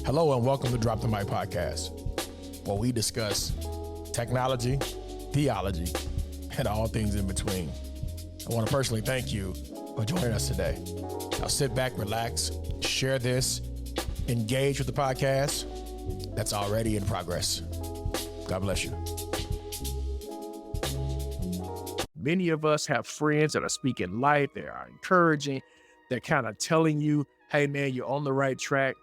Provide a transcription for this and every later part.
Hello and welcome to Drop the Mic Podcast, where we discuss technology, theology, and all things in between. I want to personally thank you for joining us today. Now sit back, relax, share this, engage with the podcast that's already in progress. God bless you. Many of us have friends that are speaking life, they are encouraging, they're kind of telling you, hey man, you're on the right track.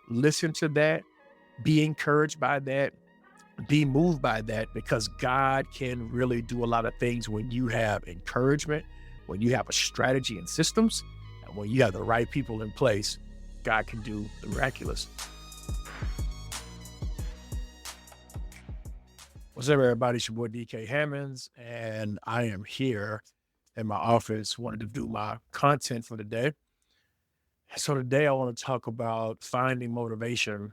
Listen to that, be encouraged by that, be moved by that, because God can really do a lot of things when you have encouragement, when you have a strategy and systems, and when you have the right people in place. God can do the miraculous. What's up, everybody? It's your boy DK Hammonds, and I am here in my office, wanted to do my content for the day. So today I want to talk about finding motivation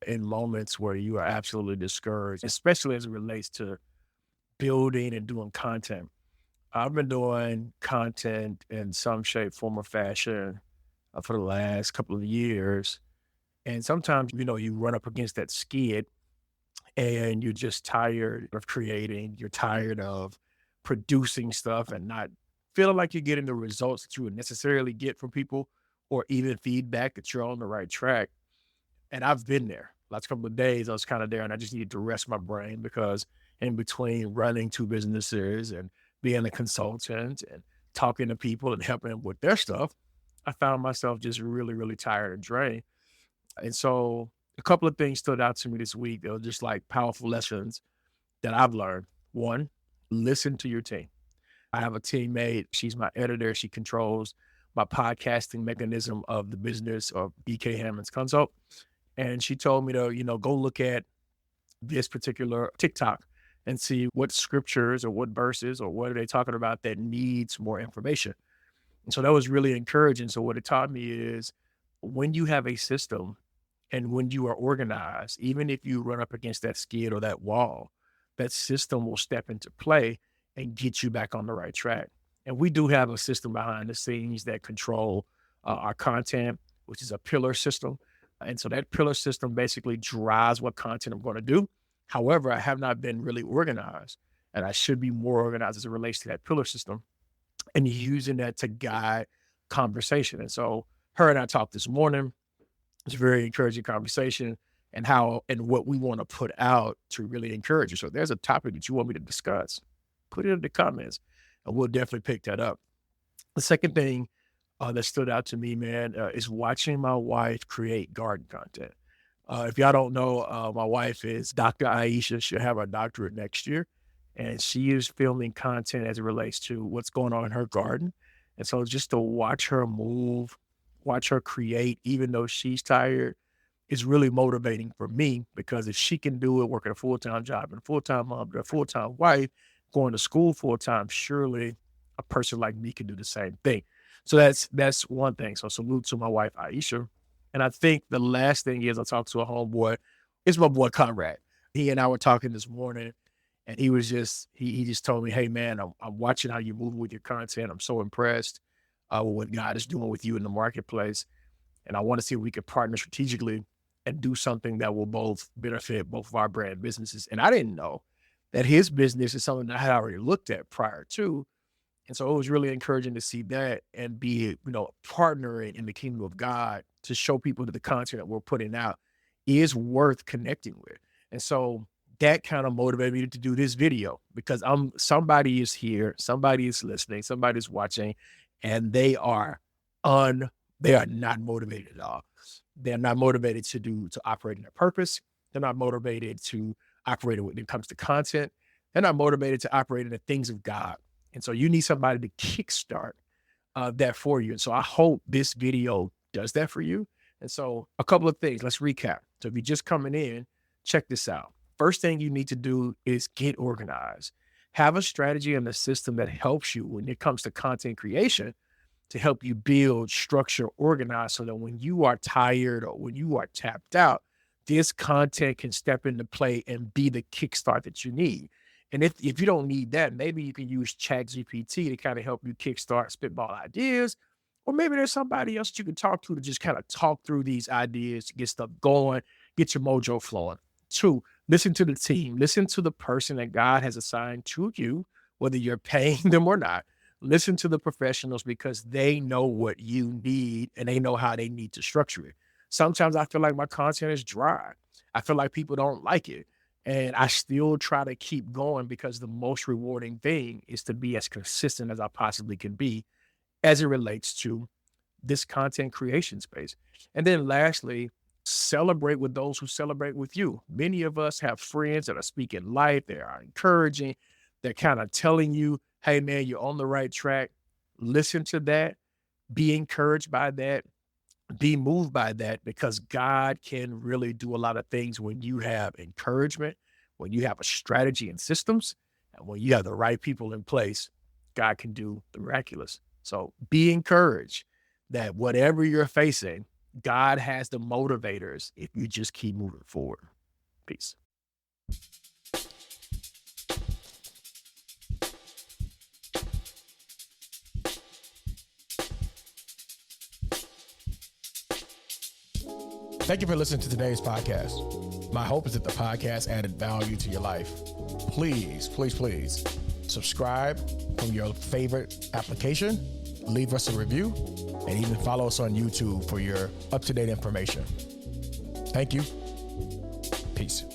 in moments where you are absolutely discouraged, especially as it relates to building and doing content. I've been doing content in some shape, form, or fashion for the last couple of years. And sometimes, you run up against that skid and you're just tired of creating. You're tired of producing stuff and not feeling like you're getting the results that you would necessarily get from people or even feedback that you're on the right track. And I've been there. Last couple of days, I was kind of there and I just needed to rest my brain, because in between running two businesses and being a consultant and talking to people and helping them with their stuff, I found myself just really, really tired and drained. And so a couple of things stood out to me this week. They were just like powerful lessons that I've learned. One, listen to your team. I have a teammate. She's my editor. She controls my podcasting mechanism of the business of BK Hammonds Consult. And she told me to, go look at this particular TikTok and see what scriptures or what verses or what are they talking about that needs more information. And so that was really encouraging. So what it taught me is when you have a system and when you are organized, even if you run up against that skid or that wall, that system will step into play and get you back on the right track. And we do have a system behind the scenes that control our content, which is a pillar system. And so that pillar system basically drives what content I'm going to do. However, I have not been really organized, and I should be more organized as it relates to that pillar system and using that to guide conversation. And so her and I talked this morning. It's a very encouraging conversation and what we want to put out to really encourage you. So if there's a topic that you want me to discuss, put it in the comments and we'll definitely pick that up. The second thing that stood out to me, man, is watching my wife create garden content. If y'all don't know, my wife is Dr. Aisha. She'll have her doctorate next year, and she is filming content as it relates to what's going on in her garden. And so just to watch her move, watch her create, even though she's tired, is really motivating for me, because if she can do it, working a full-time job and a full-time mom, and a full-time wife, going to school full-time, surely a person like me can do the same thing. So that's one thing. So salute to my wife, Aisha. And I think the last thing is I talked to a homeboy. It's my boy, Conrad. He and I were talking this morning, and he just told me, hey, man, I'm watching how you're moving with your content. I'm so impressed with what God is doing with you in the marketplace. And I want to see if we can partner strategically and do something that will both benefit both of our brand businesses. And I didn't know that his business is something that I had already looked at prior to. And so it was really encouraging to see that and be, partnering in the kingdom of God to show people that the content that we're putting out is worth connecting with. And so that kind of motivated me to do this video, because somebody is here, somebody is listening, somebody's watching, and they are not motivated at all. They're not motivated to operate in their purpose. They're not motivated to operate when it comes to content. They're not motivated to operate in the things of God. And so you need somebody to kickstart that for you. And so I hope this video does that for you. And so a couple of things, let's recap. So if you're just coming in, check this out. First thing you need to do is get organized. Have a strategy and a system that helps you when it comes to content creation, to help you build, structure, organize, so that when you are tired or when you are tapped out, this content can step into play and be the kickstart that you need. And if you don't need that, maybe you can use ChatGPT to kind of help you kickstart, spitball ideas, Or maybe there's somebody else you can talk to just kind of talk through these ideas, to get stuff going, get your mojo flowing. Two, listen to the team. Listen to the person that God has assigned to you, whether you're paying them or not. Listen to the professionals because they know what you need and they know how they need to structure it. Sometimes I feel like my content is dry. I feel like people don't like it. And I still try to keep going because the most rewarding thing is to be as consistent as I possibly can be as it relates to this content creation space. And then lastly, celebrate with those who celebrate with you. Many of us have friends that are speaking life, they are encouraging, they're kind of telling you, hey man, you're on the right track. Listen to that, be encouraged by that, be moved by that, because God can really do a lot of things when you have encouragement, when you have a strategy and systems, and when you have the right people in place. God can do the miraculous. So be encouraged that whatever you're facing, God has the motivators if you just keep moving forward. Peace. Thank you for listening to today's podcast. My hope is that the podcast added value to your life. Please, please, please subscribe from your favorite application, leave us a review, and even follow us on YouTube for your up-to-date information. Thank you. Peace.